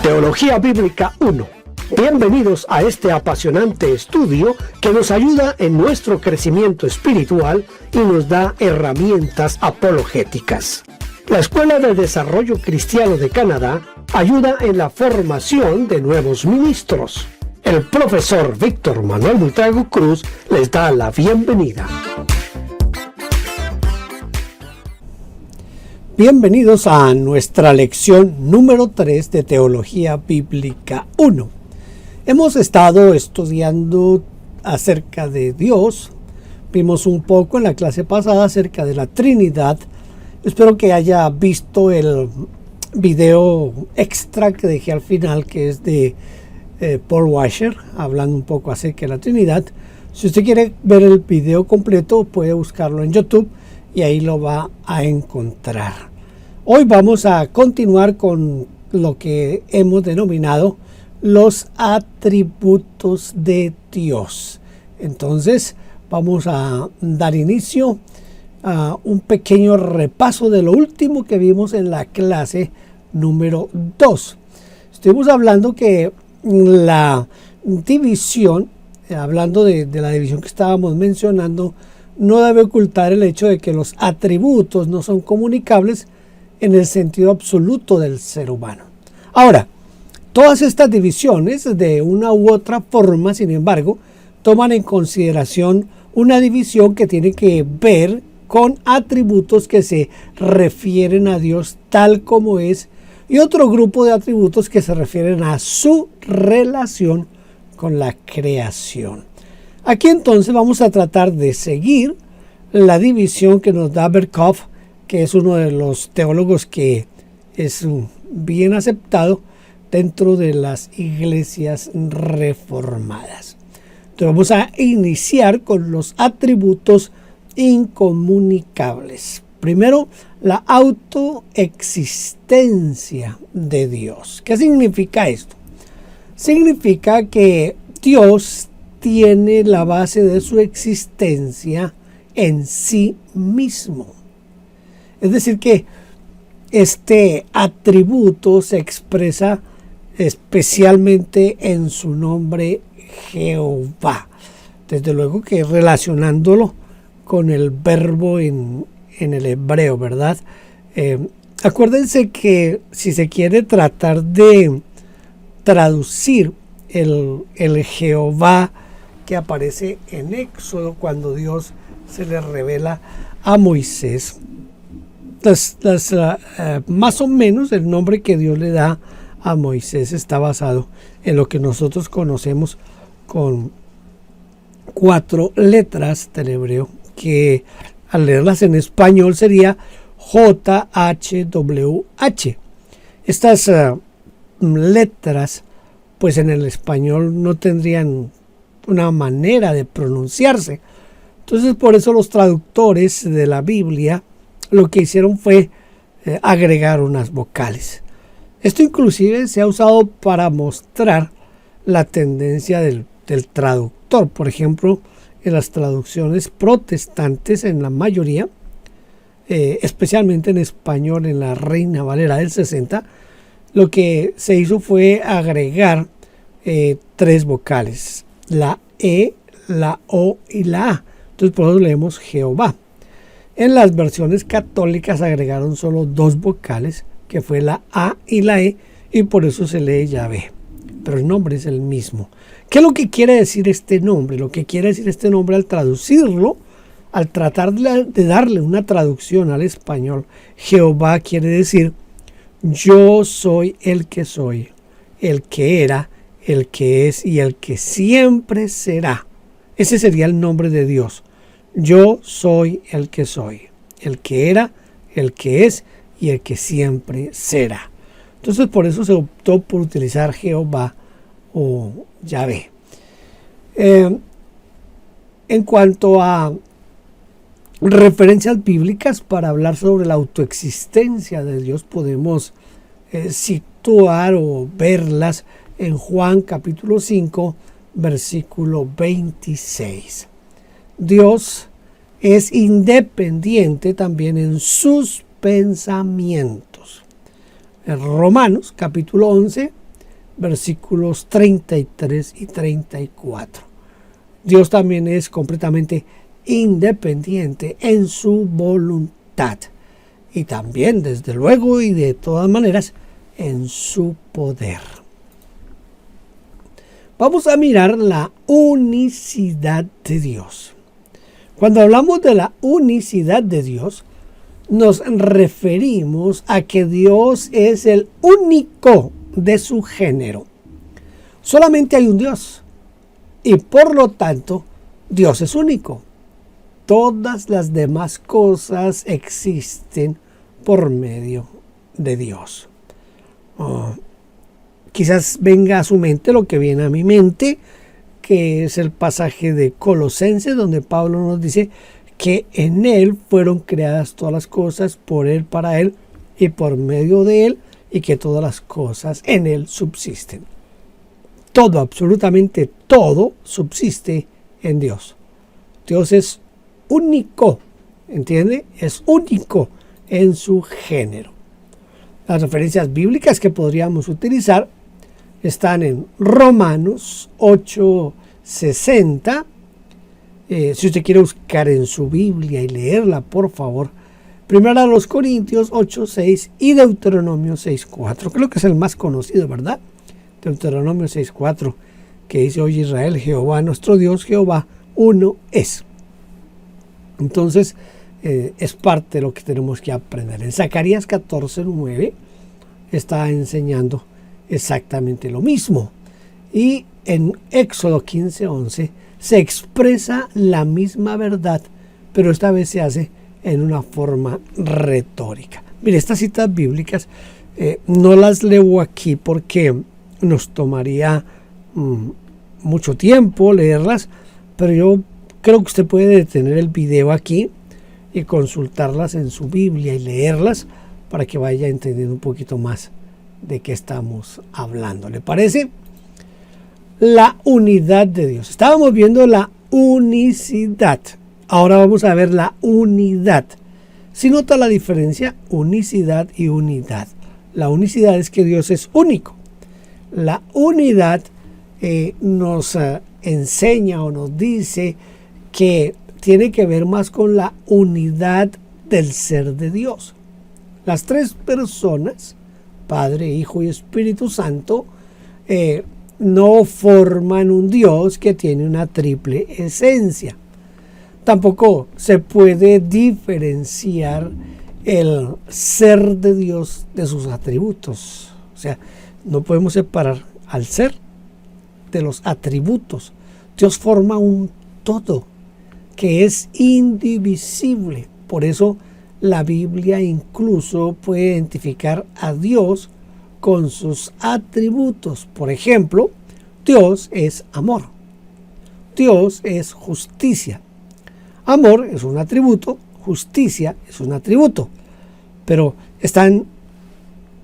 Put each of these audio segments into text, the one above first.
Teología Bíblica 1. Bienvenidos a este apasionante estudio que nos ayuda en nuestro crecimiento espiritual y nos da herramientas apologéticas. La Escuela de Desarrollo Cristiano de Canadá ayuda en la formación de nuevos ministros. El profesor Víctor Manuel Buitrago Cruz les da la bienvenida. Bienvenidos a nuestra lección número 3 de Teología Bíblica 1. Hemos estado estudiando acerca de Dios. Vimos un poco en la clase pasada acerca de la Trinidad. Espero que haya visto el video extra que dejé al final, que es de Paul Washer, hablando un poco acerca de la Trinidad. Si usted quiere ver el video completo, puede buscarlo en YouTube y ahí lo va a encontrar. Hoy vamos a continuar con lo que hemos denominado los atributos de Dios. Entonces vamos a dar inicio a un pequeño repaso de lo último que vimos en la clase número 2. Estuvimos hablando que la división, hablando de la división que estábamos mencionando, no debe ocultar el hecho de que los atributos no son comunicables en el sentido absoluto del ser humano. Ahora, todas estas divisiones, de una u otra forma, sin embargo, toman en consideración una división que tiene que ver con atributos que se refieren a Dios tal como es, y otro grupo de atributos que se refieren a su relación con la creación. Aquí entonces vamos a tratar de seguir la división que nos da Berkhof, que es uno de los teólogos que es bien aceptado dentro de las iglesias reformadas. Entonces vamos a iniciar con los atributos incomunicables. Primero, la autoexistencia de Dios. ¿Qué significa esto? Significa que Dios tiene la base de su existencia en sí mismo. Es decir, que este atributo se expresa especialmente en su nombre Jehová. Desde luego que relacionándolo con el verbo en el hebreo, ¿verdad? Acuérdense que si se quiere tratar de traducir el Jehová que aparece en Éxodo cuando Dios se le revela a Moisés, más o menos el nombre que Dios le da a Moisés está basado en lo que nosotros conocemos con 4 letras del hebreo, que al leerlas en español sería JHWH. Estas letras, pues en el español no tendrían una manera de pronunciarse. Entonces, por eso los traductores de la Biblia lo que hicieron fue agregar unas vocales. Esto inclusive se ha usado para mostrar la tendencia del traductor. Por ejemplo, en las traducciones protestantes, en la mayoría, especialmente en español, en la Reina Valera del 60, lo que se hizo fue agregar 3 vocales, la E, la O y la A. Entonces por eso leemos Jehová. En las versiones católicas agregaron solo 2 vocales, que fue la A y la E, y por eso se lee Yahvé. Pero el nombre es el mismo. ¿Qué es lo que quiere decir este nombre? Lo que quiere decir este nombre al traducirlo, al tratar de darle una traducción al español, Jehová quiere decir: yo soy, el que era, el que es y el que siempre será. Ese sería el nombre de Dios. Yo soy el que soy, el que era, el que es y el que siempre será. Entonces por eso se optó por utilizar Jehová o Yahvé. En cuanto a referencias bíblicas para hablar sobre la autoexistencia de Dios, podemos situar o verlas en Juan capítulo 5, versículo 26. Dios es independiente también en sus pensamientos. En Romanos capítulo 11 versículos 33 y 34. Dios también es completamente independiente en su voluntad y también, desde luego y de todas maneras, en su poder. Vamos a mirar la unicidad de Dios. Cuando hablamos de la unicidad de Dios, nos referimos a que Dios es el único de su género. Solamente hay un Dios y por lo tanto Dios es único. Todas las demás cosas existen por medio de Dios. Quizás venga a su mente lo que viene a mi mente, que es el pasaje de Colosenses, donde Pablo nos dice que en Él fueron creadas todas las cosas, por Él, para Él y por medio de Él, y que todas las cosas en Él subsisten. Todo, absolutamente todo, subsiste en Dios. Dios es único, ¿entiende? Es único en su género. Las referencias bíblicas que podríamos utilizar están en Romanos 8:60. Si usted quiere buscar en su Biblia y leerla, por favor. Primera a los Corintios 8:6 y Deuteronomio 6:4. Creo que es el más conocido, ¿verdad? Deuteronomio 6:4, que dice: Oye Israel, Jehová nuestro Dios, Jehová uno es. Entonces, es parte de lo que tenemos que aprender. En Zacarías 14:9 está enseñando exactamente lo mismo. Y en Éxodo 15:11 se expresa la misma verdad, pero esta vez se hace en una forma retórica. Mire, estas citas bíblicas no las leo aquí porque nos tomaría mucho tiempo leerlas, pero yo creo que usted puede detener el video aquí y consultarlas en su Biblia y leerlas para que vaya entendiendo un poquito más de qué estamos hablando. ¿Le parece? La unidad de Dios. Estábamos viendo la unicidad. Ahora vamos a ver la unidad. Si nota la diferencia, unicidad y unidad. La unicidad es que Dios es único. La unidad nos enseña o nos dice que tiene que ver más con la unidad del ser de Dios. Las tres personas, Padre, Hijo y Espíritu Santo, no forman un Dios que tiene una triple esencia. Tampoco se puede diferenciar el ser de Dios de sus atributos. O sea, no podemos separar al ser de los atributos. Dios forma un todo que es indivisible. Por eso la Biblia incluso puede identificar a Dios con sus atributos. Por ejemplo, Dios es amor. Dios es justicia. Amor es un atributo, justicia es un atributo, pero están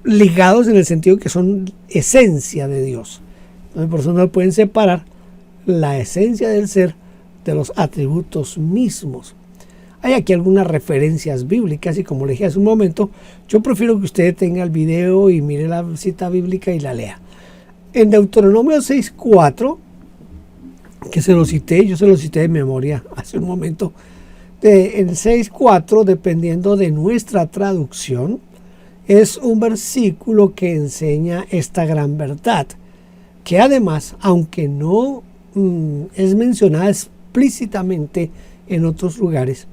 ligados en el sentido que son esencia de Dios. Entonces, por eso no pueden separar la esencia del ser de los atributos mismos. Hay aquí algunas referencias bíblicas y como le dije hace un momento, yo prefiero que usted tenga el video y mire la cita bíblica y la lea. En Deuteronomio 6:4, que yo se lo cité de memoria hace un momento, en 6:4, dependiendo de nuestra traducción, es un versículo que enseña esta gran verdad, que además, aunque no es mencionada explícitamente en otros lugares,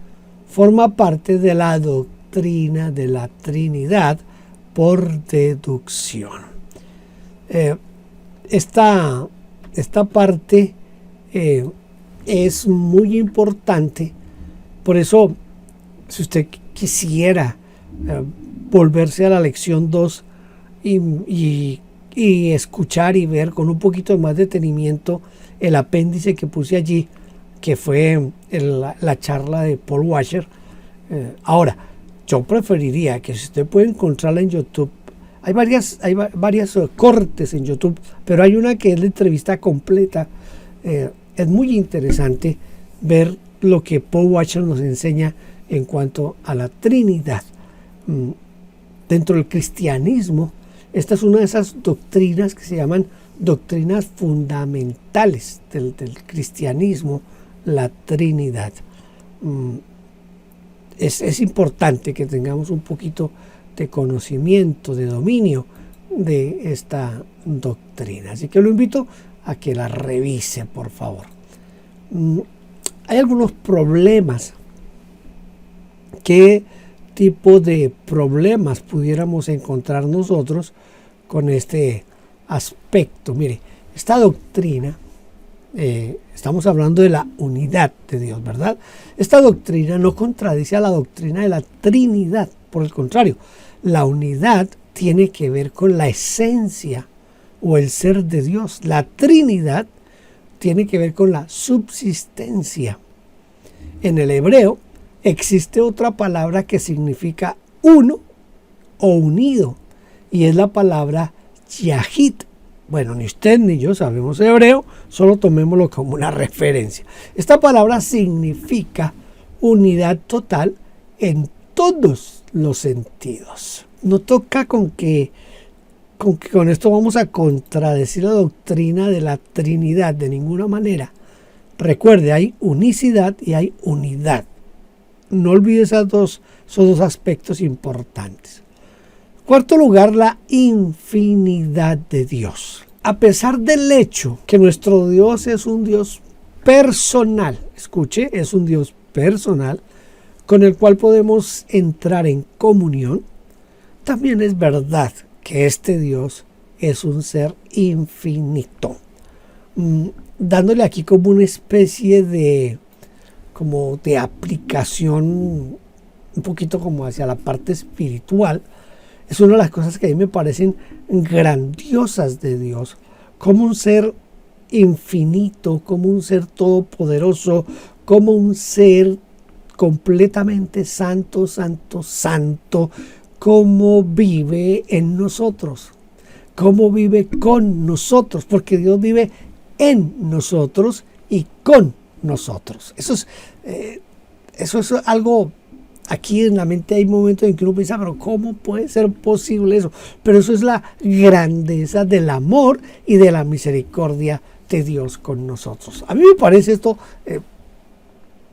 forma parte de la doctrina de la Trinidad por deducción. Esta parte es muy importante. Por eso, si usted quisiera volverse a la lección 2 y escuchar y ver con un poquito más de detenimiento el apéndice que puse allí, que fue la charla de Paul Washer. Ahora, yo preferiría que si usted puede encontrarla en YouTube, hay varias cortes en YouTube, pero hay una que es la entrevista completa. Es muy interesante ver lo que Paul Washer nos enseña en cuanto a la Trinidad. Dentro del cristianismo Esta es una de esas doctrinas que se llaman doctrinas fundamentales del cristianismo, la Trinidad. Es importante que tengamos un poquito de conocimiento, de dominio de esta doctrina. Así que lo invito a que la revise, por favor. Hay algunos problemas. ¿Qué tipo de problemas pudiéramos encontrar nosotros con este aspecto? Mire, esta doctrina, estamos hablando de la unidad de Dios, ¿verdad? Esta doctrina no contradice a la doctrina de la Trinidad, por el contrario, la unidad tiene que ver con la esencia o el ser de Dios. La Trinidad tiene que ver con la subsistencia. En el hebreo existe otra palabra que significa uno o unido, y es la palabra yahid. Bueno, ni usted ni yo sabemos hebreo, solo tomémoslo como una referencia. Esta palabra significa unidad total en todos los sentidos. No toca con que con esto vamos a contradecir la doctrina de la Trinidad de ninguna manera. Recuerde, hay unicidad y hay unidad. No olvide esos dos aspectos importantes. Cuarto lugar, la infinidad de Dios. A pesar del hecho que nuestro Dios es un Dios personal, escuche, es un Dios personal con el cual podemos entrar en comunión, también es verdad que este Dios es un ser infinito. Dándole aquí como una especie de aplicación un poquito como hacia la parte espiritual, es una de las cosas que a mí me parecen grandiosas de Dios, como un ser infinito, como un ser todopoderoso, como un ser completamente santo, santo, santo, cómo vive en nosotros, cómo vive con nosotros, porque Dios vive en nosotros y con nosotros. Eso es algo, aquí en la mente hay momentos en que uno piensa, pero ¿cómo puede ser posible eso? Pero eso es la grandeza del amor y de la misericordia de Dios con nosotros. A mí me parece esto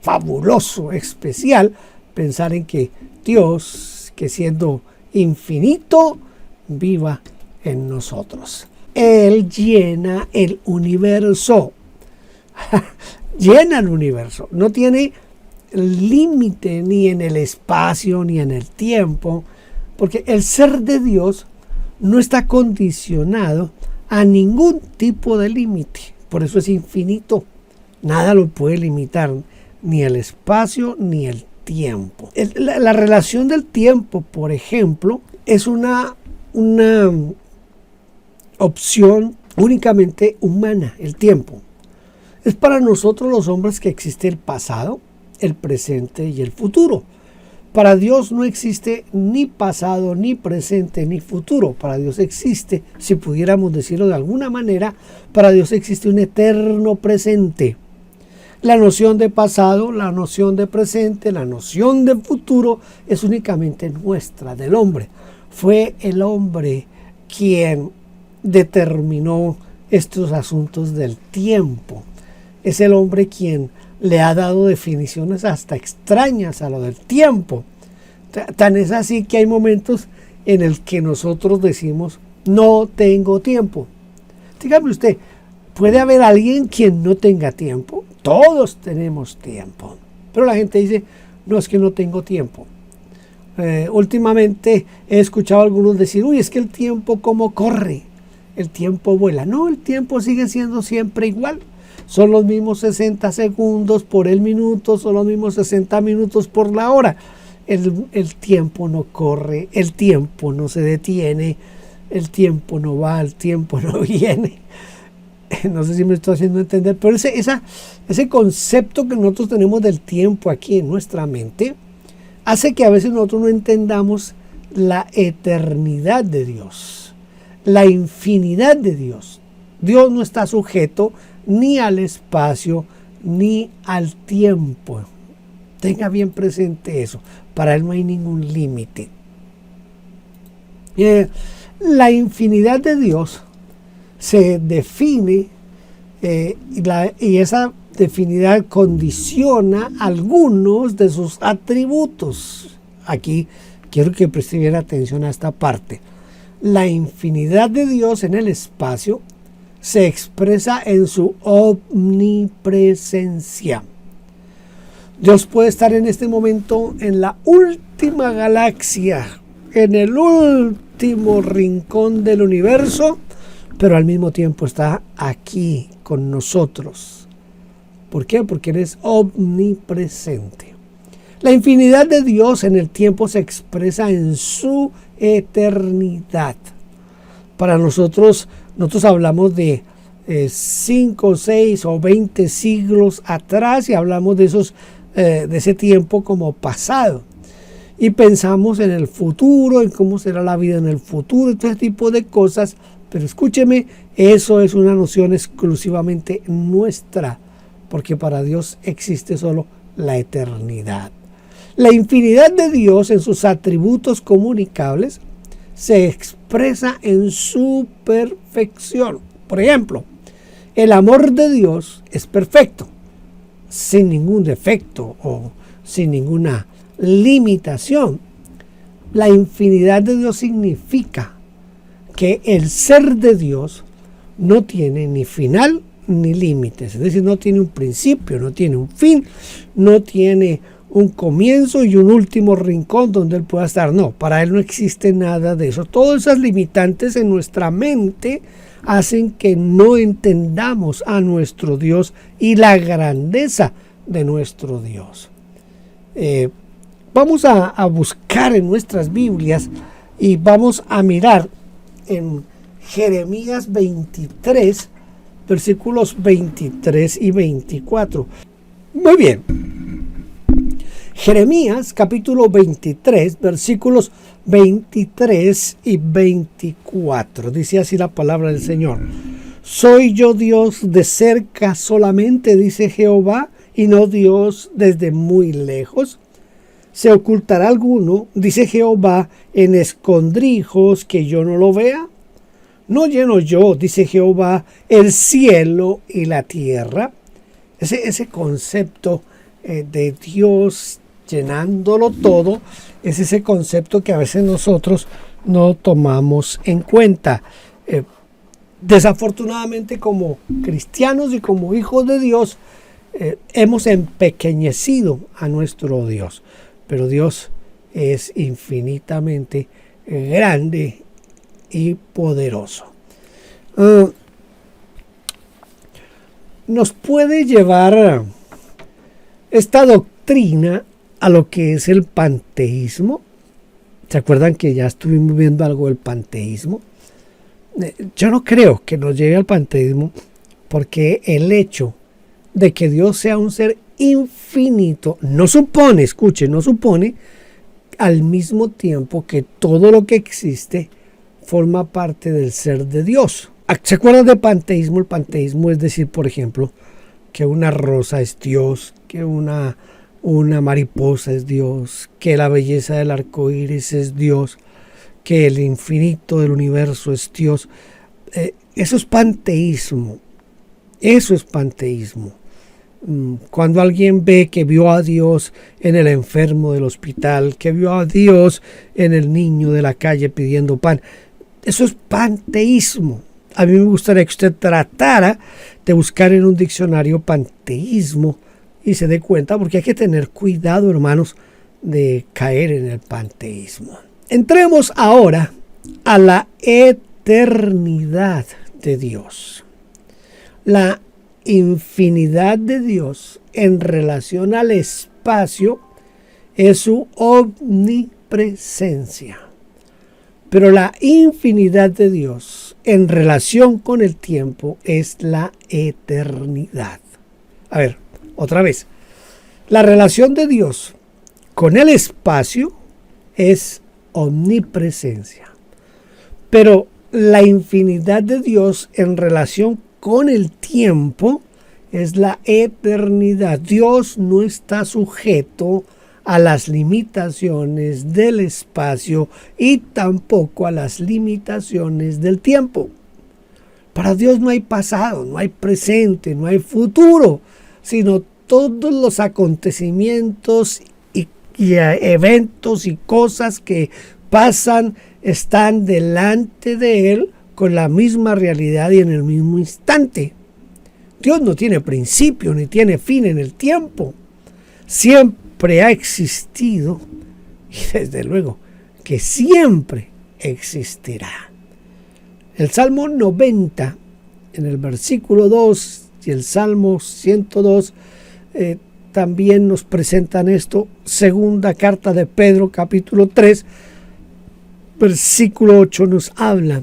fabuloso, especial, pensar en que Dios, que siendo infinito, viva en nosotros. Él llena el universo. Llena el universo. No tiene límite ni en el espacio ni en el tiempo, porque el ser de Dios no está condicionado a ningún tipo de límite. Por eso es infinito. Nada lo puede limitar, ni el espacio ni el tiempo. La relación del tiempo, por ejemplo, es una opción únicamente humana. El tiempo es para nosotros los hombres que existe el pasado, el presente y el futuro. Para Dios no existe ni pasado, ni presente, ni futuro. Para Dios existe, si pudiéramos decirlo de alguna manera, para Dios existe un eterno presente. La noción de pasado, la noción de presente, la noción de futuro es únicamente nuestra, del hombre. Fue el hombre quien determinó estos asuntos del tiempo. Es el hombre quien le ha dado definiciones hasta extrañas a lo del tiempo. Tan es así que hay momentos en el que nosotros decimos, no tengo tiempo. Dígame usted, ¿puede haber alguien quien no tenga tiempo? Todos tenemos tiempo. Pero la gente dice, no, es que no tengo tiempo. Últimamente he escuchado a algunos decir, uy, es que el tiempo cómo corre. El tiempo vuela. No, el tiempo sigue siendo siempre igual. Son los mismos 60 segundos por el minuto, son los mismos 60 minutos por la hora. El tiempo no corre, el tiempo no se detiene, el tiempo no va, el tiempo no viene. No sé si me estoy haciendo entender, pero ese concepto que nosotros tenemos del tiempo aquí en nuestra mente hace que a veces nosotros no entendamos la eternidad de Dios, la infinidad de Dios. Dios no está sujeto ni al espacio ni al tiempo. Tenga bien presente eso. Para Él no hay ningún límite. La infinidad de Dios se define y esa definidad condiciona algunos de sus atributos. Aquí quiero que presten bien atención a esta parte. La infinidad de Dios en el espacio se expresa en su omnipresencia. Dios puede estar en este momento en la última galaxia, en el último rincón del universo, pero al mismo tiempo está aquí con nosotros. ¿Por qué? Porque Él es omnipresente. La infinidad de Dios en el tiempo se expresa en su eternidad. Para nosotros hablamos de 5, 6 o 20 siglos atrás y hablamos de ese tiempo como pasado. Y pensamos en el futuro, en cómo será la vida en el futuro, todo ese tipo de cosas. Pero escúcheme, eso es una noción exclusivamente nuestra, porque para Dios existe solo la eternidad. La infinidad de Dios en sus atributos comunicables se expresa en su perfección. Por ejemplo, el amor de Dios es perfecto, sin ningún defecto o sin ninguna limitación. La infinidad de Dios significa que el ser de Dios no tiene ni final ni límites, es decir, no tiene un principio, no tiene un fin, no tiene un comienzo y un último rincón donde Él pueda estar. No, para Él no existe nada de eso. Todas esas limitantes en nuestra mente hacen que no entendamos a nuestro Dios y la grandeza de nuestro Dios. Vamos a buscar en nuestras Biblias y vamos a mirar en Jeremías 23, versículos 23 y 24. Muy bien. Jeremías capítulo 23, versículos 23 y 24. Dice así la palabra del Señor. ¿Soy yo Dios de cerca solamente, dice Jehová, y no Dios desde muy lejos? ¿Se ocultará alguno, dice Jehová, en escondrijos que yo no lo vea? ¿No lleno yo, dice Jehová, el cielo y la tierra? Ese concepto de Dios llenándolo todo es ese concepto que a veces nosotros no tomamos en cuenta. Desafortunadamente, como cristianos y como hijos de Dios, hemos empequeñecido a nuestro Dios, pero Dios es infinitamente grande y poderoso. Nos puede llevar esta doctrina a lo que es el panteísmo. ¿Se acuerdan que ya estuvimos viendo algo del panteísmo? Yo no creo que nos lleve al panteísmo, porque el hecho de que Dios sea un ser infinito no supone, escuchen, no supone al mismo tiempo que todo lo que existe forma parte del ser de Dios. ¿Se acuerdan de panteísmo? El panteísmo es decir, por ejemplo, que una rosa es Dios, que una mariposa es Dios, que la belleza del arco iris es Dios, que el infinito del universo es Dios. Eso es panteísmo. Eso es panteísmo. Cuando alguien ve que vio a Dios en el enfermo del hospital, que vio a Dios en el niño de la calle pidiendo pan, eso es panteísmo. A mí me gustaría que usted tratara de buscar en un diccionario panteísmo y se dé cuenta, porque hay que tener cuidado, hermanos, de caer en el panteísmo. Entremos ahora a la eternidad de Dios. La infinidad de Dios en relación al espacio es su omnipresencia. Pero la infinidad de Dios en relación con el tiempo es la eternidad. A ver, otra vez. La relación de Dios con el espacio es omnipresencia. Pero la infinidad de Dios en relación con el tiempo es la eternidad. Dios no está sujeto a las limitaciones del espacio y tampoco a las limitaciones del tiempo. Para Dios no hay pasado, no hay presente, no hay futuro, sino todos los acontecimientos y eventos y cosas que pasan están delante de Él con la misma realidad y en el mismo instante. Dios no tiene principio ni tiene fin en el tiempo. Siempre ha existido y desde luego que siempre existirá. El Salmo 90 en el versículo 2 y el Salmo 102 también nos presentan esto. Segunda carta de Pedro capítulo 3 versículo 8 nos habla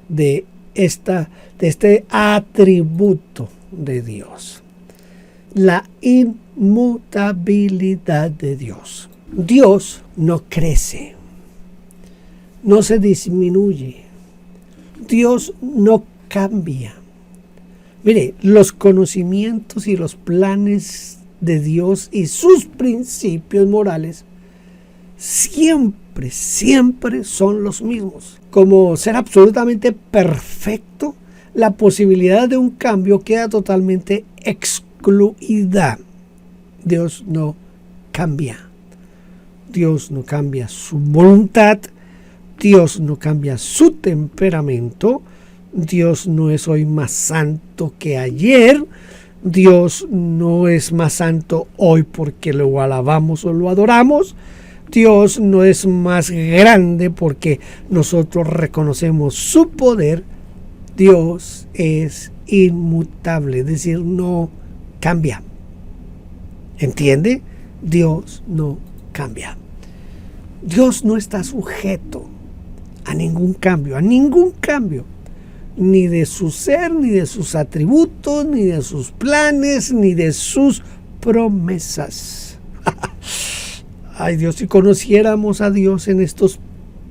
de este atributo de Dios, la inmutabilidad de Dios. Dios no crece, no se disminuye, Dios no cambia. Mire, los conocimientos y los planes de Dios y sus principios morales siempre son los mismos. Como ser absolutamente perfecto, la posibilidad de un cambio queda totalmente excluida. Dios no cambia. Dios no cambia su voluntad. Dios no cambia su temperamento. Dios no es hoy más santo que ayer. Dios no es más santo hoy porque lo alabamos o lo adoramos. Dios no es más grande porque nosotros reconocemos su poder. Dios es inmutable, es decir, no cambia. ¿Entiende? Dios no cambia. Dios no está sujeto a ningún cambio, ni de su ser, ni de sus atributos, ni de sus planes, ni de sus promesas. Ay Dios, si conociéramos a Dios en estos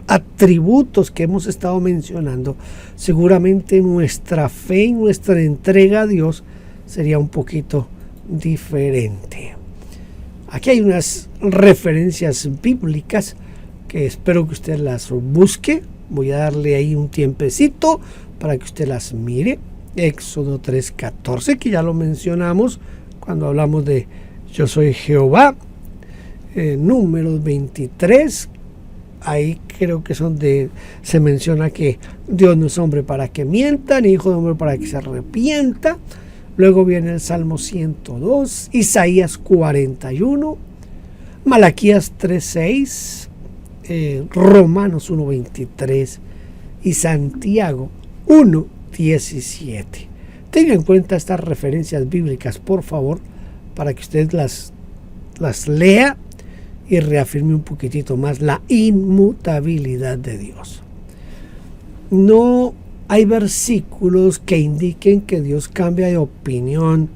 atributos que hemos estado mencionando, seguramente nuestra fe y nuestra entrega a Dios sería un poquito diferente. Aquí hay unas referencias bíblicas que espero que usted las busque. Voy a darle ahí un tiempecito para que usted las mire. Éxodo 3:14, que ya lo mencionamos cuando hablamos de yo soy Jehová. Números 23, ahí creo que se menciona que Dios no es hombre para que mienta, ni hijo de hombre para que se arrepienta. Luego viene el Salmo 102, Isaías 41, Malaquías 3:6, Romanos 1:23 y Santiago 1:17. Tenga en cuenta estas referencias bíblicas, por favor, para que usted las lea y reafirme un poquitito más la inmutabilidad de Dios. No hay versículos que indiquen que Dios cambia de opinión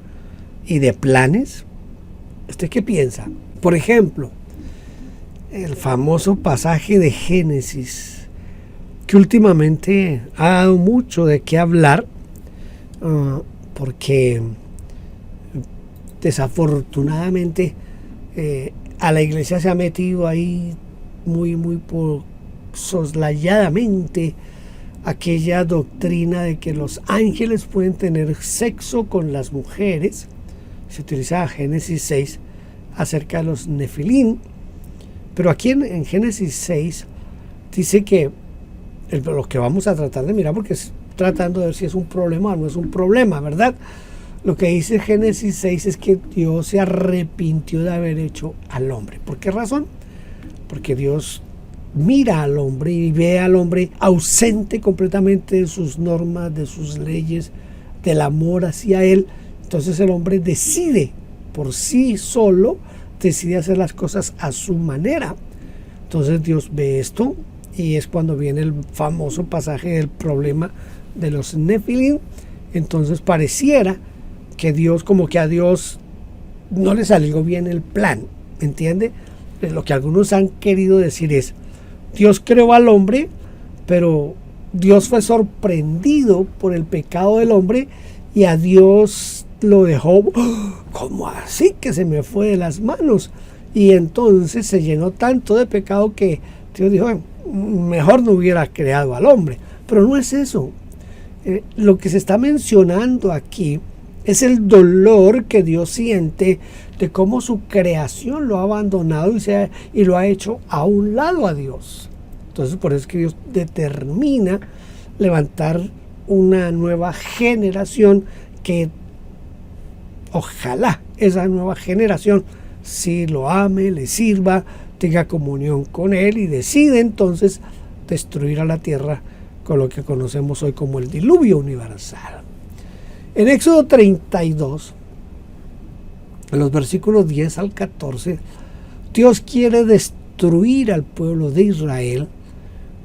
y de planes. ¿Usted qué piensa? Por ejemplo, el famoso pasaje de Génesis, que últimamente ha dado mucho de qué hablar, porque desafortunadamente a la iglesia se ha metido ahí muy soslayadamente aquella doctrina de que los ángeles pueden tener sexo con las mujeres. Se utiliza Génesis 6 acerca de los Nefilim, pero aquí en Génesis 6 dice que lo que vamos a tratar de mirar, porque es tratando de ver si es un problema o no es un problema, ¿verdad? Lo que dice Génesis 6 es que Dios se arrepintió de haber hecho al hombre. ¿Por qué razón? Porque Dios mira al hombre y ve al hombre ausente completamente de sus normas, de sus leyes, del amor hacia él. Entonces el hombre decide por sí solo, decide hacer las cosas a su manera. Entonces Dios ve esto y es cuando viene el famoso pasaje del problema de los Nefilim. Entonces pareciera que Dios, como que a Dios no le salió bien el plan, ¿entiende? Lo que algunos han querido decir es, Dios creó al hombre, pero Dios fue sorprendido por el pecado del hombre y a Dios lo dejó, ¿cómo así que se me fue de las manos? y entonces se llenó tanto de pecado que Dios dijo, mejor no hubiera creado al hombre. Pero no es eso. Lo que se está mencionando aquí es el dolor que Dios siente de cómo su creación lo ha abandonado y lo ha hecho a un lado a Dios. Entonces por eso es que Dios determina levantar una nueva generación que ojalá esa nueva generación sí lo ame, le sirva, tenga comunión con Él y decide entonces destruir a la tierra con lo que conocemos hoy como el diluvio universal. En Éxodo 32, en los versículos 10 al 14, Dios quiere destruir al pueblo de Israel,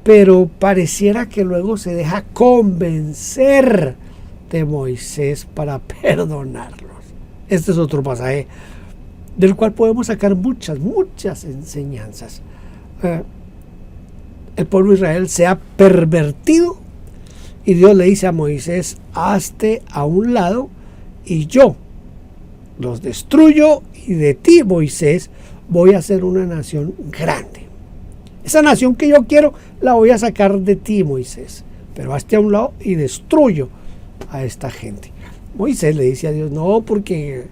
pero pareciera que luego se deja convencer de Moisés para perdonarlos. Este es otro pasaje del cual podemos sacar muchas enseñanzas. El pueblo de Israel se ha pervertido y Dios le dice a Moisés, hazte a un lado y yo los destruyo y de ti, Moisés, voy a hacer una nación grande. Esa nación que yo quiero la voy a sacar de ti, Moisés, pero hazte a un lado y destruyo a esta gente. Moisés le dice a Dios, no, porque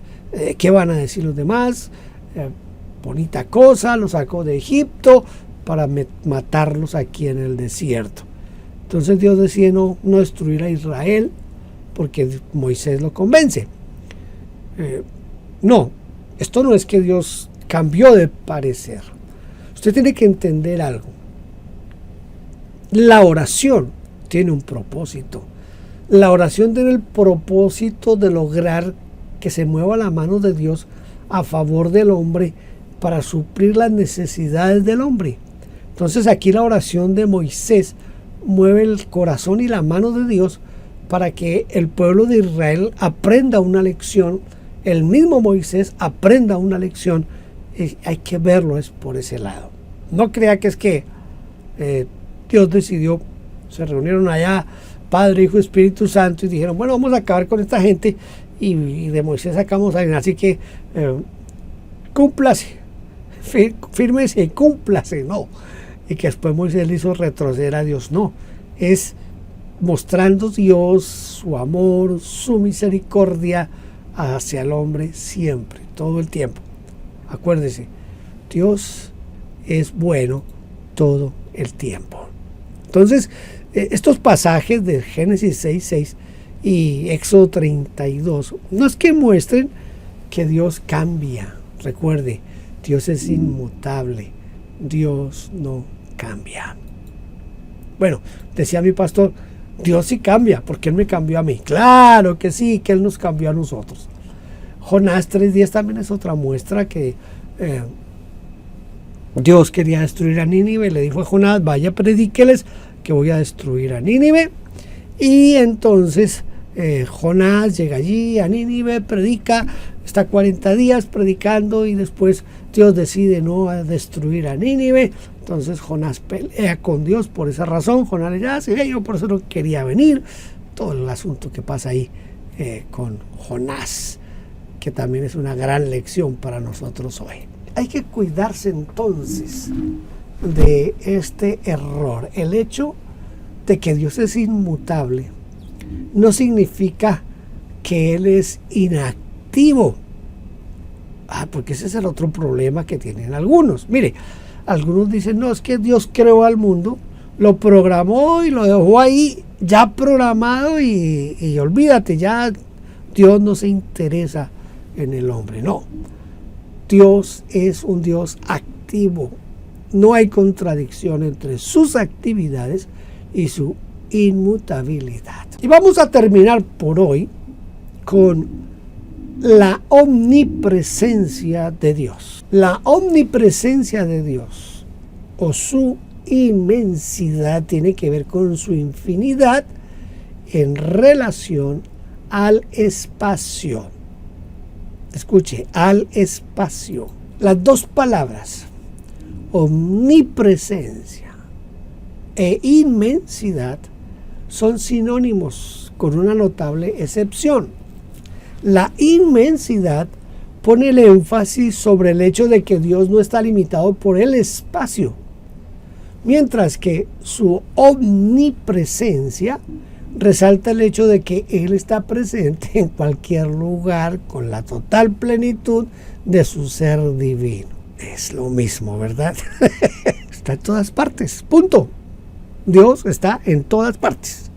¿qué van a decir los demás? Bonita cosa, los sacó de Egipto para matarlos aquí en el desierto. Entonces Dios decide no destruir a Israel porque Moisés lo convence. No, esto no es que Dios cambió de parecer. Usted tiene que entender algo. La oración tiene un propósito. La oración tiene el propósito de lograr que se mueva la mano de Dios a favor del hombre para suplir las necesidades del hombre. Entonces aquí la oración de Moisés mueve el corazón y la mano de Dios para que el pueblo de Israel aprenda una lección, el mismo Moisés aprenda una lección, y hay que verlo es por ese lado. No crea que es que Dios decidió, se reunieron allá Padre, Hijo, Espíritu Santo y dijeron, bueno, vamos a acabar con esta gente y de Moisés sacamos a alguien, así que cúmplase, fírmese y cúmplase, no. Y que después Moisés le hizo retroceder a Dios, no. Es mostrando Dios su amor, su misericordia hacia el hombre siempre, todo el tiempo. Acuérdese, Dios es bueno todo el tiempo. Entonces, estos pasajes de Génesis 6:6 y Éxodo 32 no es que muestren que Dios cambia. Recuerde, Dios es inmutable. Dios no cambia. Bueno, decía mi pastor, Dios sí cambia, porque Él me cambió a mí. Claro que sí, que Él nos cambió a nosotros. Jonás 3:10 también es otra muestra que Dios quería destruir a Nínive. Le dijo a Jonás, vaya, predíqueles que voy a destruir a Nínive. Y entonces Jonás llega allí a Nínive, predica, está 40 días predicando y después Dios decide no destruir a Nínive. Entonces Jonás pelea con Dios por esa razón. Jonás le dice, yo por eso no quería venir. Todo el asunto que pasa ahí con Jonás, que también es una gran lección para nosotros hoy. Hay que cuidarse entonces de este error. El hecho de que Dios es inmutable no significa que Él es inactivo. Porque ese es el otro problema que tienen algunos. Mire, algunos dicen, no, es que Dios creó al mundo, lo programó y lo dejó ahí ya programado y olvídate, ya Dios no se interesa en el hombre. No, Dios es un Dios activo. No hay contradicción entre sus actividades y su inmutabilidad. Y vamos a terminar por hoy con la omnipresencia de Dios. La omnipresencia de Dios o su inmensidad tiene que ver con su infinidad en relación al espacio. Escuche, al espacio. Las dos palabras, omnipresencia e inmensidad, son sinónimos con una notable excepción. La inmensidad pone el énfasis sobre el hecho de que Dios no está limitado por el espacio, mientras que su omnipresencia resalta el hecho de que Él está presente en cualquier lugar con la total plenitud de su ser divino. Es lo mismo, ¿verdad? Está en todas partes, punto. Dios está en todas partes.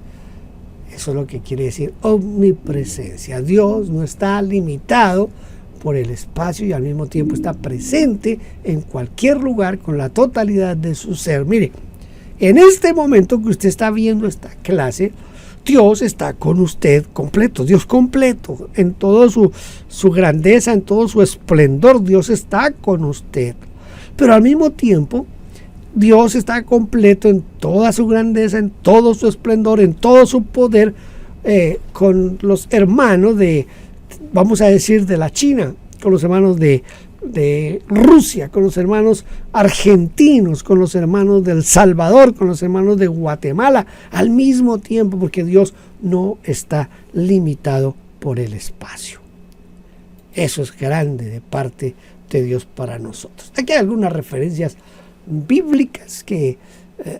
Eso es lo que quiere decir omnipresencia. Dios no está limitado por el espacio y al mismo tiempo está presente en cualquier lugar con la totalidad de su ser. Mire, en este momento que usted está viendo esta clase, Dios está con usted completo, Dios completo, en toda su grandeza, en todo su esplendor, Dios está con usted. Pero al mismo tiempo, Dios está completo en toda su grandeza, en todo su esplendor, en todo su poder, con los hermanos vamos a decir, de la China, con los hermanos de Rusia, con los hermanos argentinos, con los hermanos del Salvador, con los hermanos de Guatemala, al mismo tiempo, porque Dios no está limitado por el espacio. Eso es grande de parte de Dios para nosotros. Aquí hay algunas referencias bíblicas que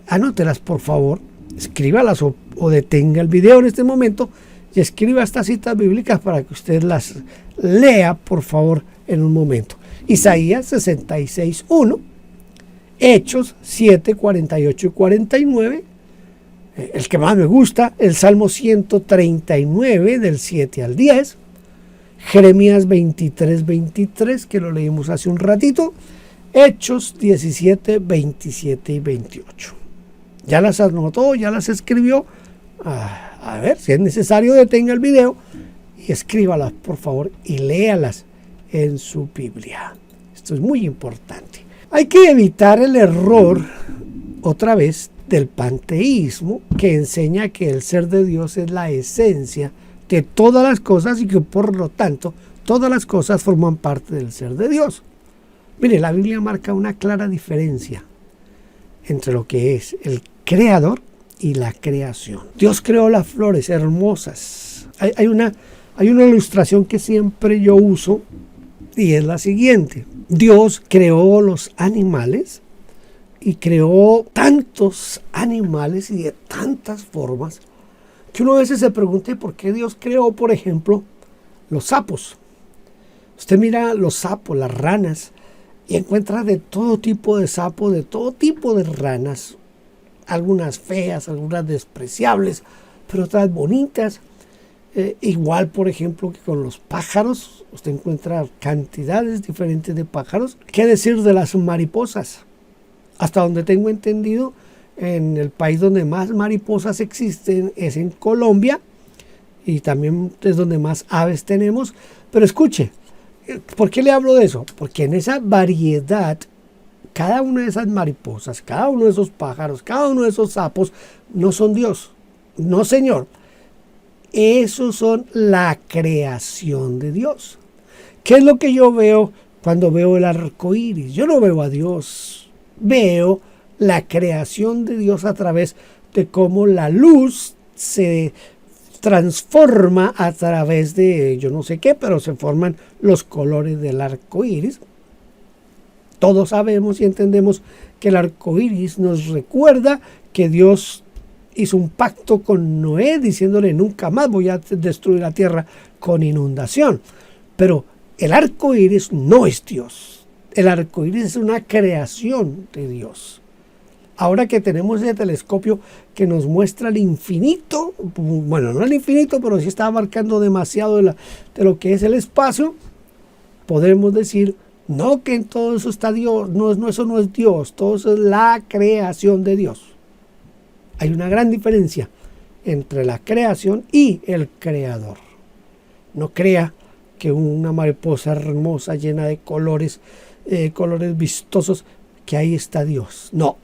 anótelas por favor, escríbalas o detenga el video en este momento y escriba estas citas bíblicas para que usted las lea por favor en un momento. Isaías 66:1, Hechos 7, 48 y 49, el que más me gusta, el Salmo 139 del 7 al 10, Jeremías 23, 23, que lo leímos hace un ratito, Hechos 17, 27 y 28. ¿Ya las anotó? ¿Ya las escribió? A ver, si es necesario, detenga el video y escríbalas, por favor, y léalas en su Biblia. Esto es muy importante. Hay que evitar el error, otra vez, del panteísmo, que enseña que el ser de Dios es la esencia de todas las cosas y que por lo tanto todas las cosas forman parte del ser de Dios. Mire, la Biblia marca una clara diferencia entre lo que es el creador y la creación. Dios creó las flores hermosas. Hay una ilustración que siempre yo uso y es la siguiente. Dios creó los animales y creó tantos animales y de tantas formas que uno a veces se pregunta por qué Dios creó, por ejemplo, los sapos. Usted mira los sapos, las ranas, y encuentra de todo tipo de sapos, de todo tipo de ranas, algunas feas, algunas despreciables, pero otras bonitas. Igual, por ejemplo, que con los pájaros, usted encuentra cantidades diferentes de pájaros. ¿Qué decir de las mariposas? Hasta donde tengo entendido, en el país donde más mariposas existen es en Colombia, y también es donde más aves tenemos. Pero escuche, ¿por qué le hablo de eso? Porque en esa variedad, cada una de esas mariposas, cada uno de esos pájaros, cada uno de esos sapos, no son Dios. No, señor. Esos son la creación de Dios. ¿Qué es lo que yo veo cuando veo el arco iris? Yo no veo a Dios. Veo la creación de Dios a través de cómo la luz se transforma a través de yo no sé qué, pero se forman los colores del arco iris. Todos sabemos y entendemos que el arco iris nos recuerda que Dios hizo un pacto con Noé diciéndole nunca más voy a destruir la tierra con inundación. Pero el arco iris no es Dios. El arco iris es una creación de Dios. Ahora que tenemos ese telescopio que nos muestra el infinito, bueno, no el infinito, pero sí está abarcando demasiado de lo que es el espacio, podemos decir, no que en todo eso está Dios, eso no es Dios, todo eso es la creación de Dios. Hay una gran diferencia entre la creación y el creador. No crea que una mariposa hermosa llena de colores vistosos, que ahí está Dios. No.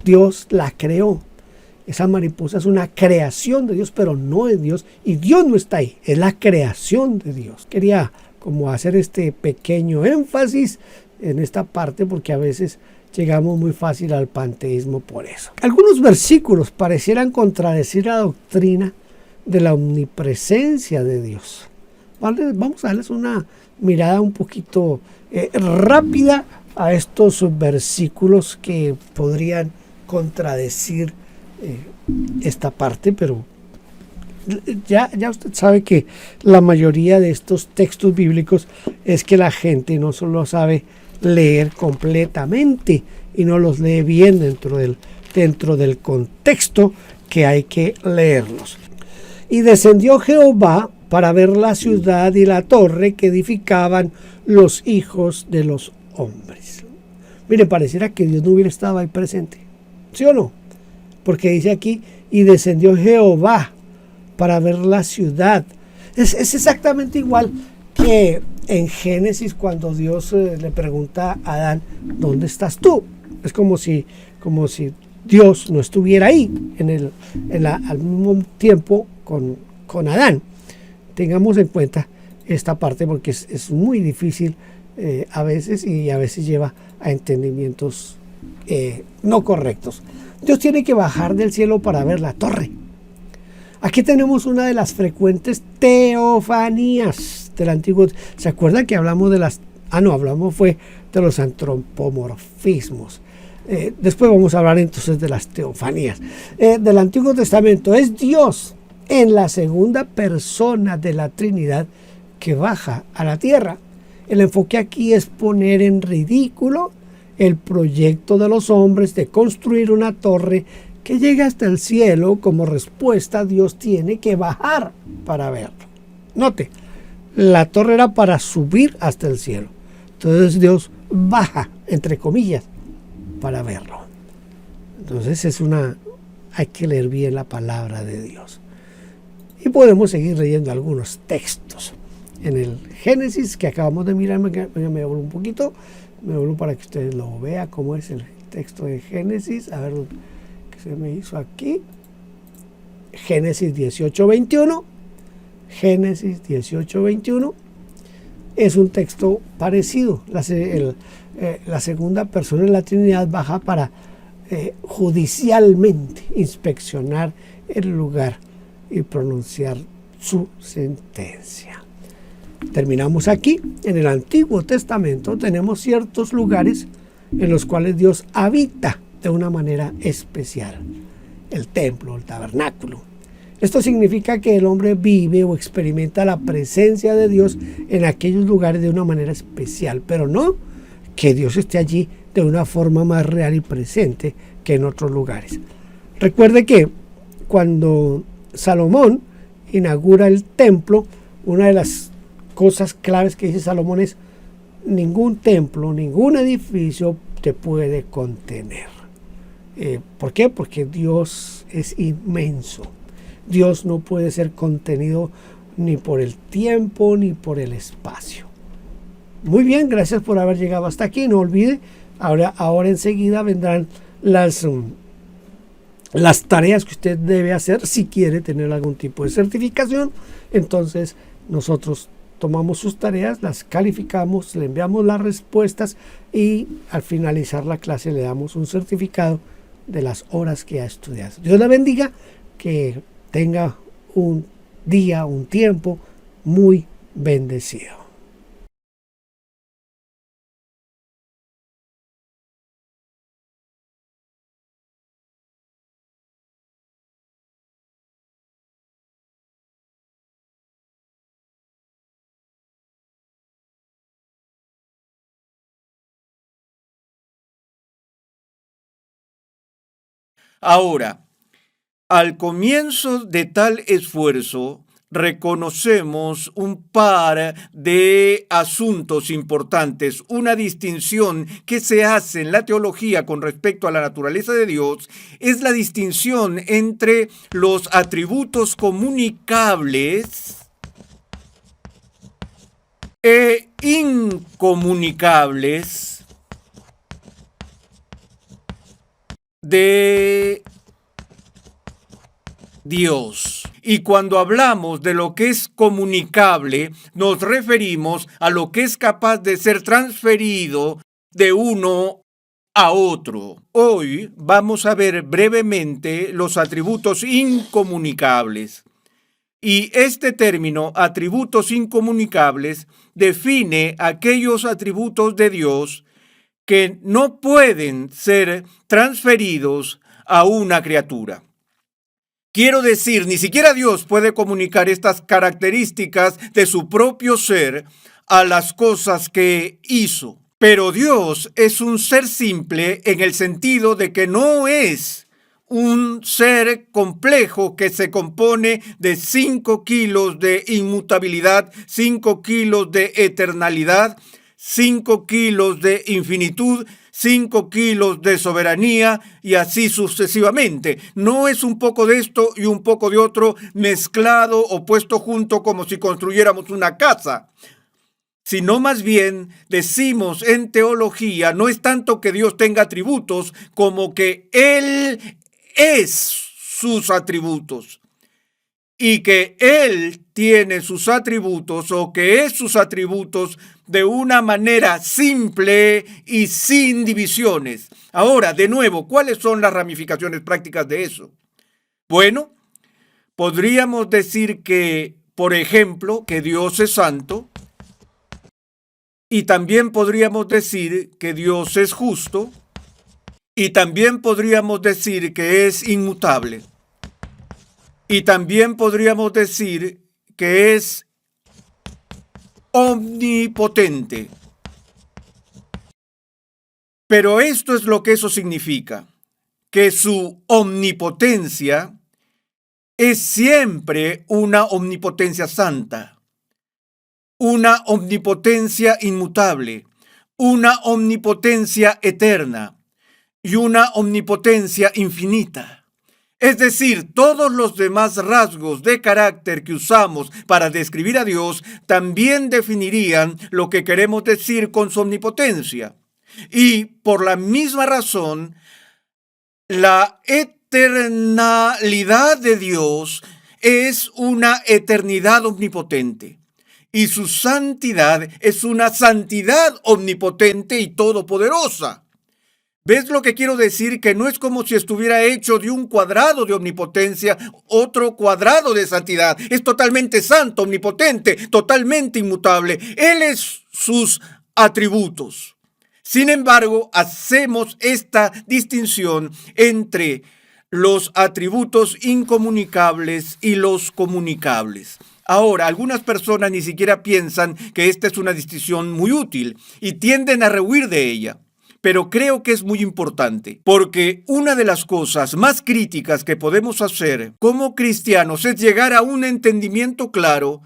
Dios la creó. Esa mariposa es una creación de Dios, pero no es Dios. Y Dios no está ahí, es la creación de Dios. Quería como hacer este pequeño énfasis en esta parte porque a veces llegamos muy fácil al panteísmo por eso. Algunos versículos parecieran contradecir la doctrina de la omnipresencia de Dios. ¿vale? Vamos a darles una mirada un poquito rápida a estos versículos que podrían contradecir esta parte, pero ya usted sabe que la mayoría de estos textos bíblicos es que la gente no solo sabe leer completamente y no los lee bien dentro del contexto que hay que leerlos. Y descendió Jehová para ver la ciudad y la torre que edificaban los hijos de los hombres. Mire, pareciera que Dios no hubiera estado ahí presente. ¿Sí o no? Porque dice aquí, y descendió Jehová para ver la ciudad. Es exactamente igual que en Génesis cuando Dios le pregunta a Adán, ¿dónde estás tú? Es como si Dios no estuviera ahí al mismo tiempo con Adán. Tengamos en cuenta esta parte porque es muy difícil a veces y a veces lleva a entendimientos no correctos. Dios tiene que bajar del cielo para ver la torre. Aquí tenemos una de las frecuentes teofanías del Antiguo. ¿Se acuerdan que hablamos de las... fue de los antropomorfismos. Después vamos a hablar entonces de las teofanías. Del Antiguo Testamento es Dios en la segunda persona de la Trinidad que baja a la tierra. El enfoque aquí es poner en ridículo el proyecto de los hombres de construir una torre que llegue hasta el cielo. Como respuesta, Dios tiene que bajar para verlo. Note, la torre era para subir hasta el cielo. Entonces Dios baja, entre comillas, para verlo. Entonces hay que leer bien la palabra de Dios. Y podemos seguir leyendo algunos textos. En el Génesis que acabamos de mirar, me vuelvo un poquito, me vuelvo para que ustedes lo vean cómo es el texto de Génesis. A ver qué se me hizo aquí. Génesis 18:21. Génesis 18:21 es un texto parecido. La segunda persona de la Trinidad baja para judicialmente inspeccionar el lugar y pronunciar su sentencia. Terminamos aquí. En el Antiguo Testamento tenemos ciertos lugares en los cuales Dios habita de una manera especial. El templo, el tabernáculo. Esto significa que el hombre vive o experimenta la presencia de Dios en aquellos lugares de una manera especial, pero no que Dios esté allí de una forma más real y presente que en otros lugares. Recuerde que cuando Salomón inaugura el templo, una de las cosas claves que dice Salomón es: ningún templo, ningún edificio te puede contener. ¿Por qué? Porque Dios es inmenso. Dios no puede ser contenido ni por el tiempo ni por el espacio. Muy bien, gracias por haber llegado hasta aquí. No olvide, ahora enseguida vendrán las tareas que usted debe hacer si quiere tener algún tipo de certificación. Entonces nosotros tomamos sus tareas, las calificamos, le enviamos las respuestas y al finalizar la clase le damos un certificado de las horas que ha estudiado. Dios la bendiga, que tenga un día, un tiempo muy bendecido. Ahora, al comienzo de tal esfuerzo, reconocemos un par de asuntos importantes, una distinción que se hace en la teología con respecto a la naturaleza de Dios, es la distinción entre los atributos comunicables e incomunicables de Dios. Y cuando hablamos de lo que es comunicable, nos referimos a lo que es capaz de ser transferido de uno a otro. Hoy vamos a ver brevemente los atributos incomunicables. Y este término, atributos incomunicables, define aquellos atributos de Dios que no pueden ser transferidos a una criatura. Quiero decir, ni siquiera Dios puede comunicar estas características de su propio ser a las cosas que hizo. Pero Dios es un ser simple en el sentido de que no es un ser complejo que se compone de 5 kilos de inmutabilidad, 5 kilos de eternalidad, 5 kilos de infinitud, 5 kilos de soberanía y así sucesivamente. No es un poco de esto y un poco de otro mezclado o puesto junto como si construyéramos una casa. Sino más bien decimos en teología, no es tanto que Dios tenga atributos como que Él es sus atributos. Y que Él tiene sus atributos o que es sus atributos de una manera simple y sin divisiones. Ahora, de nuevo, ¿cuáles son las ramificaciones prácticas de eso? Bueno, podríamos decir que, por ejemplo, que Dios es santo, y también podríamos decir que Dios es justo, y también podríamos decir que es inmutable. Y también podríamos decir que es omnipotente. Pero esto es lo que eso significa, que su omnipotencia es siempre una omnipotencia santa, una omnipotencia inmutable, una omnipotencia eterna y una omnipotencia infinita. Es decir, todos los demás rasgos de carácter que usamos para describir a Dios también definirían lo que queremos decir con su omnipotencia. Y por la misma razón, la eternalidad de Dios es una eternidad omnipotente. Y su santidad es una santidad omnipotente y todopoderosa. ¿Ves lo que quiero decir? Que no es como si estuviera hecho de un cuadrado de omnipotencia, otro cuadrado de santidad. Es totalmente santo, omnipotente, totalmente inmutable. Él es sus atributos. Sin embargo, hacemos esta distinción entre los atributos incomunicables y los comunicables. Ahora, algunas personas ni siquiera piensan que esta es una distinción muy útil y tienden a rehuir de ella. Pero creo que es muy importante, porque una de las cosas más críticas que podemos hacer como cristianos es llegar a un entendimiento claro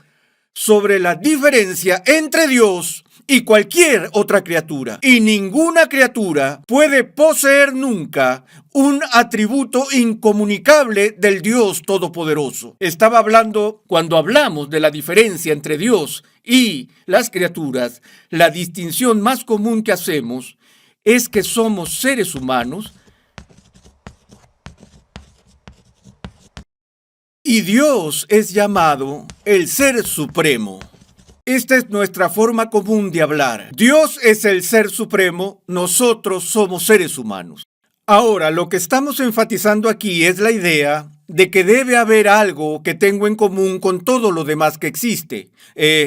sobre la diferencia entre Dios y cualquier otra criatura. Y ninguna criatura puede poseer nunca un atributo incomunicable del Dios Todopoderoso. Estaba hablando, cuando hablamos de la diferencia entre Dios y las criaturas, la distinción más común que hacemos es que somos seres humanos y Dios es llamado el Ser Supremo. Esta es nuestra forma común de hablar. Dios es el Ser Supremo, nosotros somos seres humanos. Ahora, lo que estamos enfatizando aquí es la idea de que debe haber algo que tengo en común con todo lo demás que existe.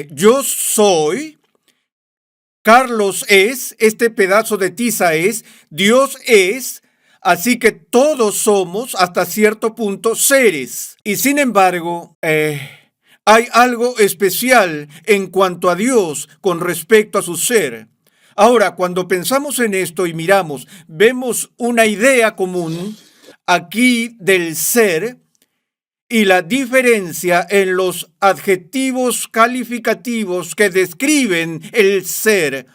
Yo soy... Carlos es, este pedazo de tiza es, Dios es, así que todos somos hasta cierto punto seres. Y sin embargo, hay algo especial en cuanto a Dios con respecto a su ser. Ahora, cuando pensamos en esto y miramos, vemos una idea común aquí del ser y la diferencia en los adjetivos calificativos que describen el ser.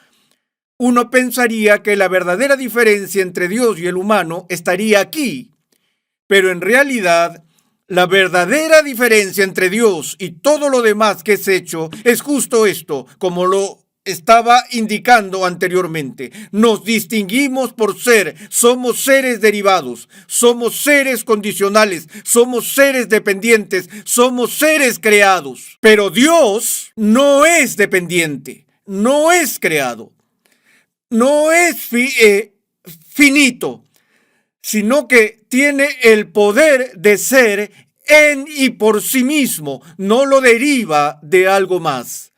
Uno pensaría que la verdadera diferencia entre Dios y el humano estaría aquí, pero en realidad la verdadera diferencia entre Dios y todo lo demás que es hecho es justo esto, como lo estaba indicando anteriormente. Nos distinguimos por ser, somos seres derivados, somos seres condicionales, somos seres dependientes, somos seres creados. Pero Dios no es dependiente, no es creado, no es finito, sino que tiene el poder de ser en y por sí mismo, no lo deriva de algo más.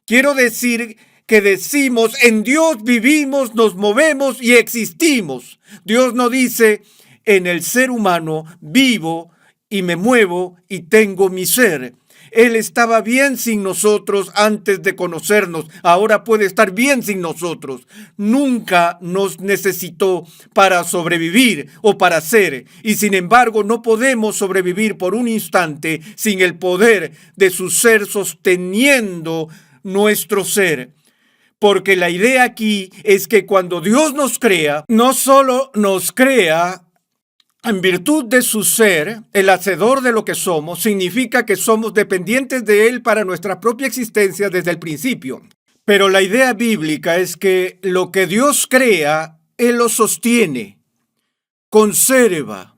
Quiero decir que decimos, en Dios vivimos, nos movemos y existimos. Dios no dice, en el ser humano vivo y me muevo y tengo mi ser. Él estaba bien sin nosotros antes de conocernos. Ahora puede estar bien sin nosotros. Nunca nos necesitó para sobrevivir o para ser. Y sin embargo, no podemos sobrevivir por un instante sin el poder de su ser sosteniendo nuestro ser. Porque la idea aquí es que cuando Dios nos crea, no solo nos crea en virtud de su ser, el hacedor de lo que somos, significa que somos dependientes de Él para nuestra propia existencia desde el principio. Pero la idea bíblica es que lo que Dios crea, Él lo sostiene, conserva.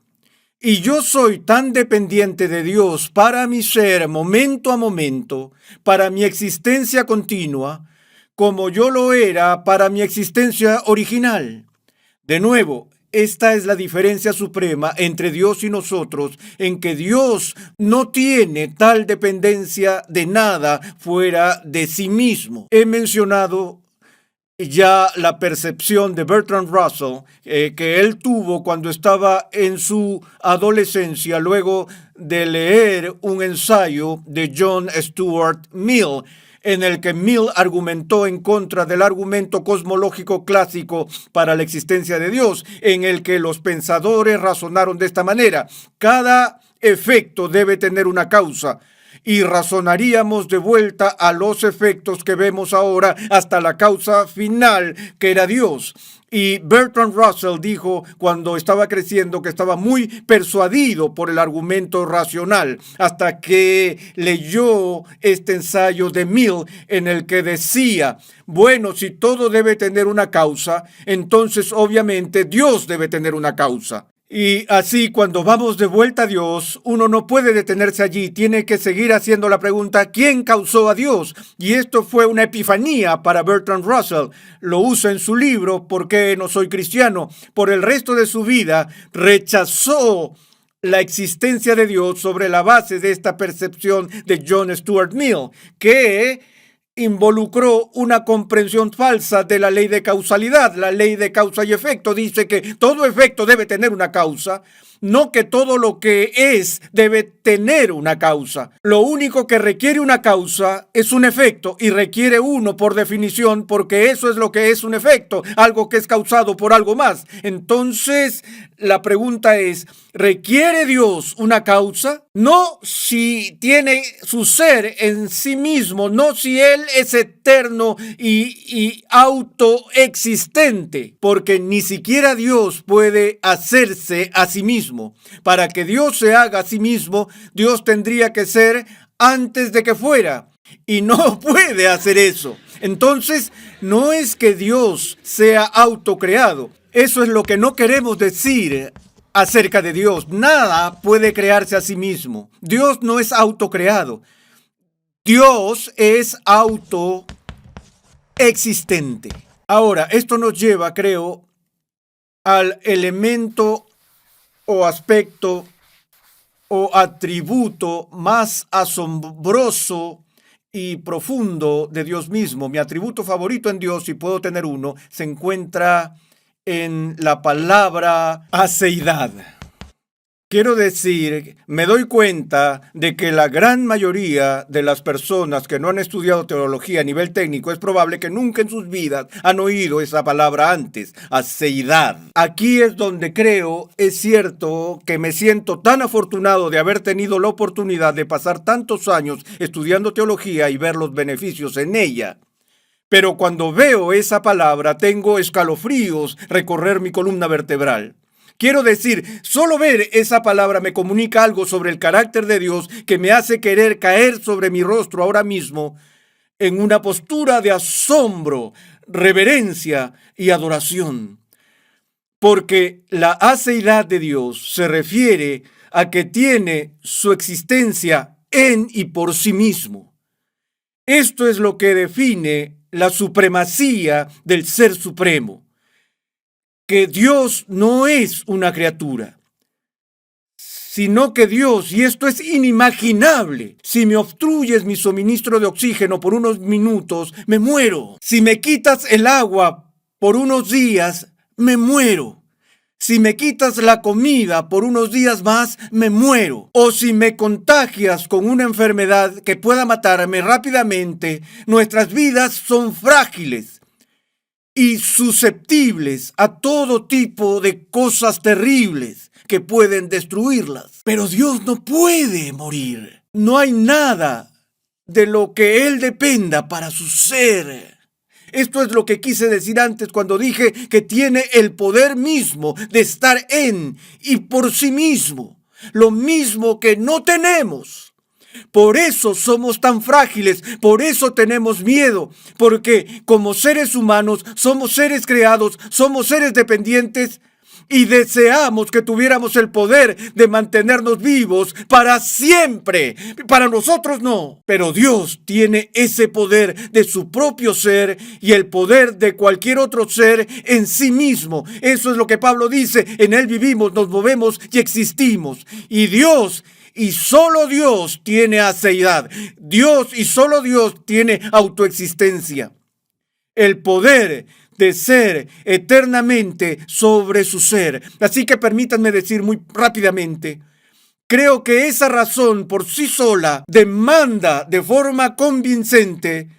Y yo soy tan dependiente de Dios para mi ser, momento a momento, para mi existencia continua, como yo lo era para mi existencia original. De nuevo, esta es la diferencia suprema entre Dios y nosotros, en que Dios no tiene tal dependencia de nada fuera de sí mismo. He mencionado ya la percepción de Bertrand Russell que él tuvo cuando estaba en su adolescencia, luego de leer un ensayo de John Stuart Mill, en el que Mill argumentó en contra del argumento cosmológico clásico para la existencia de Dios, en el que los pensadores razonaron de esta manera: cada efecto debe tener una causa. Y razonaríamos de vuelta a los efectos que vemos ahora hasta la causa final, que era Dios. Y Bertrand Russell dijo cuando estaba creciendo que estaba muy persuadido por el argumento racional, hasta que leyó este ensayo de Mill en el que decía, bueno, si todo debe tener una causa, entonces obviamente Dios debe tener una causa. Y así, cuando vamos de vuelta a Dios, uno no puede detenerse allí, tiene que seguir haciendo la pregunta, ¿quién causó a Dios? Y esto fue una epifanía para Bertrand Russell. Lo usa en su libro, ¿Por qué no soy cristiano? Por el resto de su vida, rechazó la existencia de Dios sobre la base de esta percepción de John Stuart Mill, que involucró una comprensión falsa de la ley de causalidad. La ley de causa y efecto dice que todo efecto debe tener una causa, no que todo lo que es debe tener una causa. Lo único que requiere una causa es un efecto, y requiere uno por definición, porque eso es lo que es un efecto, algo que es causado por algo más. Entonces, la pregunta es, ¿requiere Dios una causa? No si tiene su ser en sí mismo, no si Él es eterno y autoexistente, porque ni siquiera Dios puede hacerse a sí mismo. Para que Dios se haga a sí mismo, Dios tendría que ser antes de que fuera, y no puede hacer eso. Entonces, no es que Dios sea autocreado. Eso es lo que no queremos decir acerca de Dios. Nada puede crearse a sí mismo. Dios no es autocreado. Dios es autoexistente. Ahora, esto nos lleva, creo, al elemento o aspecto o atributo más asombroso y profundo de Dios mismo. Mi atributo favorito en Dios, si puedo tener uno, se encuentra en la palabra aceidad. Quiero decir, me doy cuenta de que la gran mayoría de las personas que no han estudiado teología a nivel técnico, es probable que nunca en sus vidas han oído esa palabra antes, aceidad. Aquí es donde creo, es cierto, que me siento tan afortunado de haber tenido la oportunidad de pasar tantos años estudiando teología y ver los beneficios en ella. Pero cuando veo esa palabra, tengo escalofríos recorrer mi columna vertebral. Quiero decir, solo ver esa palabra me comunica algo sobre el carácter de Dios que me hace querer caer sobre mi rostro ahora mismo en una postura de asombro, reverencia y adoración. Porque la aceidad de Dios se refiere a que tiene su existencia en y por sí mismo. Esto es lo que define la supremacía del Ser Supremo. Que Dios no es una criatura. sino que Dios, y esto es inimaginable, si me obstruyes mi suministro de oxígeno por unos minutos, me muero. Si me quitas el agua por unos días, me muero. Si me quitas la comida por unos días más, me muero. O si me contagias con una enfermedad que pueda matarme rápidamente, nuestras vidas son frágiles y susceptibles a todo tipo de cosas terribles que pueden destruirlas. Pero Dios no puede morir. No hay nada de lo que Él dependa para su ser. Esto es lo que quise decir antes cuando dije que tiene el poder mismo de estar en y por sí mismo, lo mismo que no tenemos. Por eso somos tan frágiles, por eso tenemos miedo, porque como seres humanos somos seres creados, somos seres dependientes y deseamos que tuviéramos el poder de mantenernos vivos para siempre. Para nosotros no, pero Dios tiene ese poder de su propio ser y el poder de cualquier otro ser en sí mismo. Eso es lo que Pablo dice, en Él vivimos, nos movemos y existimos. Y Dios, y solo Dios tiene aceidad. Dios y solo Dios tiene autoexistencia. El poder de ser eternamente sobre su ser. Así que permítanme decir muy rápidamente, creo que esa razón por sí sola demanda de forma convincente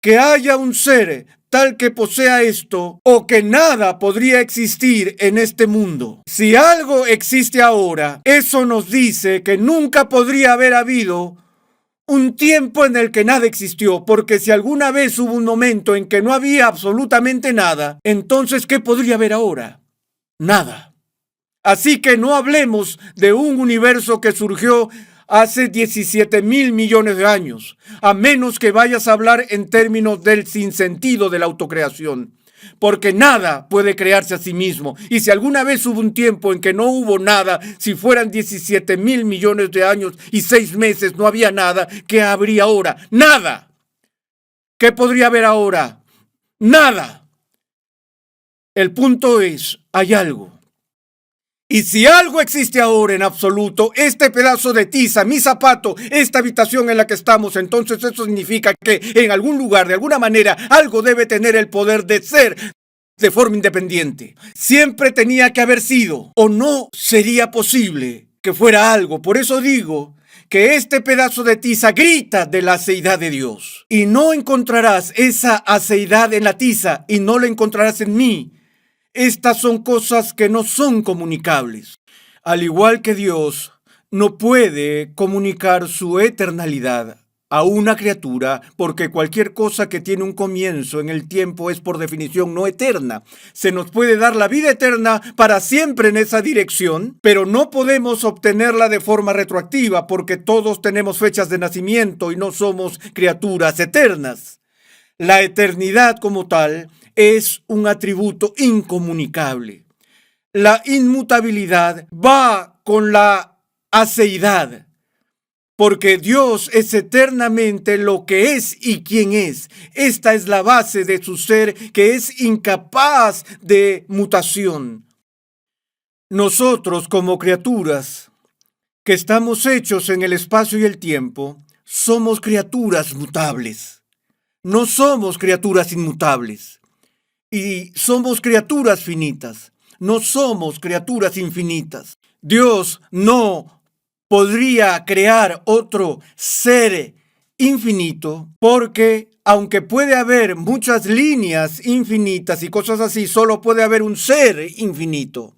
que haya un ser tal que posea esto, o que nada podría existir en este mundo. Si algo existe ahora, eso nos dice que nunca podría haber habido un tiempo en el que nada existió, porque si alguna vez hubo un momento en que no había absolutamente nada, entonces ¿qué podría haber ahora? Nada. Así que no hablemos de un universo que surgió hace 17,000 millones de años, a menos que vayas a hablar en términos del sinsentido de la autocreación. Porque nada puede crearse a sí mismo. Y si alguna vez hubo un tiempo en que no hubo nada, si fueran 17,000 millones de años y 6 meses no había nada, ¿qué habría ahora? ¡Nada! ¿Qué podría haber ahora? ¡Nada! El punto es, hay algo. Y si algo existe ahora en absoluto, este pedazo de tiza, mi zapato, esta habitación en la que estamos, entonces eso significa que en algún lugar, de alguna manera, algo debe tener el poder de ser de forma independiente. Siempre tenía que haber sido, o no sería posible que fuera algo. Por eso digo que este pedazo de tiza grita de la aceidad de Dios. Y no encontrarás esa aceidad en la tiza, y no la encontrarás en mí. Estas son cosas que no son comunicables. Al igual que Dios no puede comunicar su eternalidad a una criatura, porque cualquier cosa que tiene un comienzo en el tiempo es por definición no eterna. Se nos puede dar la vida eterna para siempre en esa dirección, pero no podemos obtenerla de forma retroactiva, porque todos tenemos fechas de nacimiento y no somos criaturas eternas. La eternidad como tal es un atributo incomunicable. La inmutabilidad va con la aceidad, porque Dios es eternamente lo que es y quién es. Esta es la base de su ser, que es incapaz de mutación. Nosotros, como criaturas que estamos hechos en el espacio y el tiempo, somos criaturas mutables. No somos criaturas inmutables. Y somos criaturas finitas, no somos criaturas infinitas. Dios no podría crear otro ser infinito porque, aunque puede haber muchas líneas infinitas y cosas así, solo puede haber un ser infinito.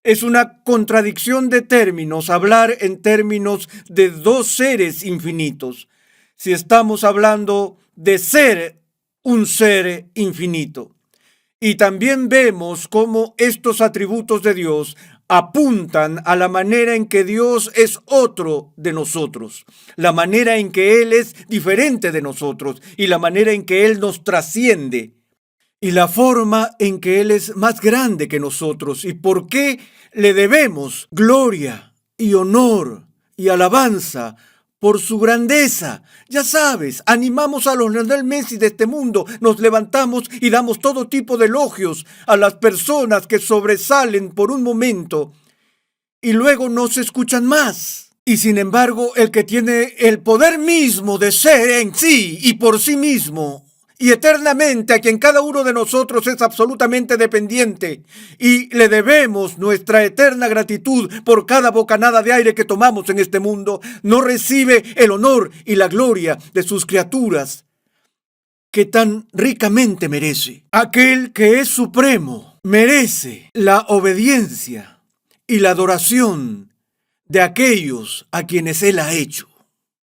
Es una contradicción de términos hablar en términos de dos seres infinitos, si estamos hablando de ser un ser infinito. Y también vemos cómo estos atributos de Dios apuntan a la manera en que Dios es otro de nosotros, la manera en que Él es diferente de nosotros y la manera en que Él nos trasciende y la forma en que Él es más grande que nosotros y por qué le debemos gloria y honor y alabanza por su grandeza. Ya sabes, animamos a los Lionel Messi de este mundo, nos levantamos y damos todo tipo de elogios a las personas que sobresalen por un momento y luego no se escuchan más. Y sin embargo, el que tiene el poder mismo de ser en sí y por sí mismo, y eternamente, a quien cada uno de nosotros es absolutamente dependiente, y le debemos nuestra eterna gratitud por cada bocanada de aire que tomamos en este mundo, no recibe el honor y la gloria de sus criaturas que tan ricamente merece. Aquel que es supremo merece la obediencia y la adoración de aquellos a quienes Él ha hecho.